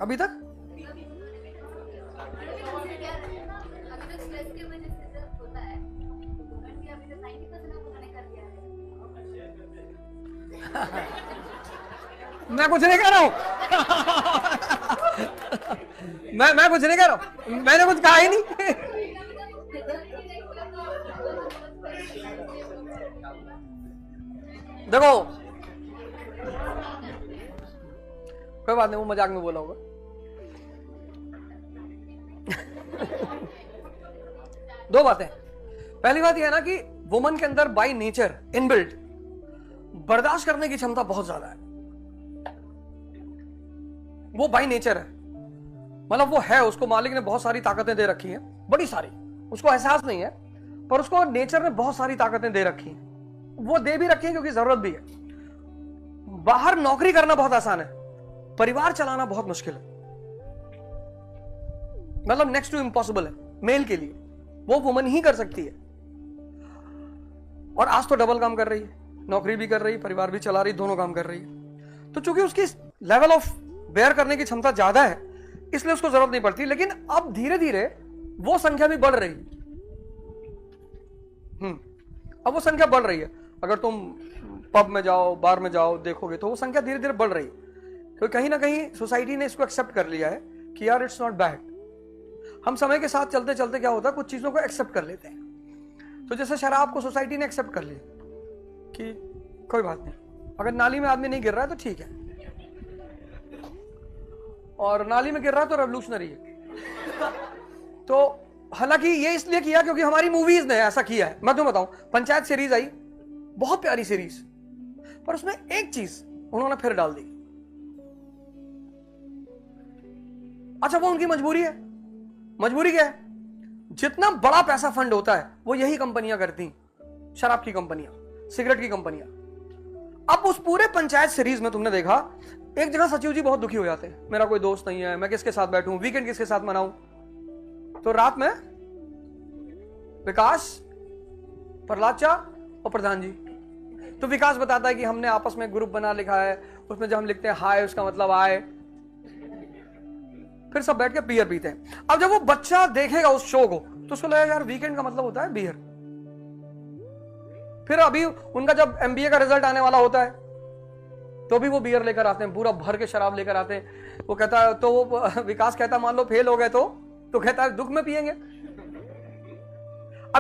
अभी तक मैं कुछ नहीं कह रहा हूं। मैं कुछ नहीं कह रहा हूं, मैंने कुछ कहा ही नहीं। देखो कोई बात नहीं, वो मजाक में बोला होगा। दो बातें। पहली बात यह है ना कि वुमन के अंदर बाय नेचर इनबिल्ट बर्दाश्त करने की क्षमता बहुत ज्यादा है। वो बाय नेचर है, मतलब वो है, उसको मालिक ने बहुत सारी ताकतें दे रखी हैं, बड़ी सारी, उसको एहसास नहीं है पर उसको नेचर ने बहुत सारी ताकतें दे रखी हैं। वो दे भी रखी हैं क्योंकि जरूरत भी है। बाहर नौकरी करना बहुत आसान है, परिवार चलाना बहुत मुश्किल है, मतलब नेक्स्ट टू इम्पॉसिबल है मेल के लिए। वो वुमन ही कर सकती है। और आज तो डबल काम कर रही है, नौकरी भी कर रही है, परिवार भी चला रही, दोनों काम कर रही है। तो चूंकि उसकी लेवल ऑफ बेयर करने की क्षमता ज्यादा है, इसलिए उसको जरूरत नहीं पड़ती। लेकिन अब धीरे धीरे वो संख्या भी बढ़ रही है। अब वो संख्या बढ़ रही है। अगर तुम पब में जाओ, बार में जाओ, देखोगे तो वो संख्या धीरे धीरे बढ़ रही है, क्योंकि कहीं ना कहीं सोसाइटी ने इसको एक्सेप्ट कर लिया है कि यार इट्स नॉट बैड। हम समय के साथ चलते चलते क्या होता है, कुछ चीजों को एक्सेप्ट कर लेते हैं। तो जैसे शराब को सोसाइटी ने एक्सेप्ट कर लिया कि कोई बात नहीं, अगर नाली में आदमी नहीं गिर रहा है तो ठीक है, और नाली में गिर रहा है तो रेवोल्यूशनरी है। तो हालांकि ये इसलिए किया क्योंकि हमारी मूवीज ने ऐसा किया है। मैं तुम्हें बताऊं, पंचायत सीरीज आई, बहुत प्यारी सीरीज, पर उसमें एक चीज उन्होंने फिर डाल दी। अच्छा, वो उनकी मजबूरी है। मजबूरी क्या है? जितना बड़ा पैसा फंड होता है वो यही कंपनियां करती, शराब की कंपनियां, सिगरेट की कंपनियां। अब उस पूरे पंचायत सीरीज में तुमने देखा, एक जगह सचिव जी बहुत दुखी हो जाते हैं, मेरा कोई दोस्त नहीं है, मैं किसके साथ बैठूं, वीकेंड किसके साथ मनाऊं। तो रात में विकास, प्रहलाद चा और प्रधान जी। तो विकास बताता है कि हमने आपस में ग्रुप बना लिखा है, उसमें जब हम लिखते हैं हाय उसका मतलब आए। फिर सब बैठ के बियर पीते हैं। अब जब वो बच्चा देखेगा उस शो को तो उसको लगेगा यार वीकेंड का मतलब होता है बियर। फिर अभी उनका जब एमबीए का रिजल्ट आने वाला होता है तो भी वो बियर लेकर आते हैं, पूरा भर के शराब लेकर आते हैं। वो कहता है, तो वो विकास कहता है मान लो फेल हो गए तो कहता है दुख में पिएंगे।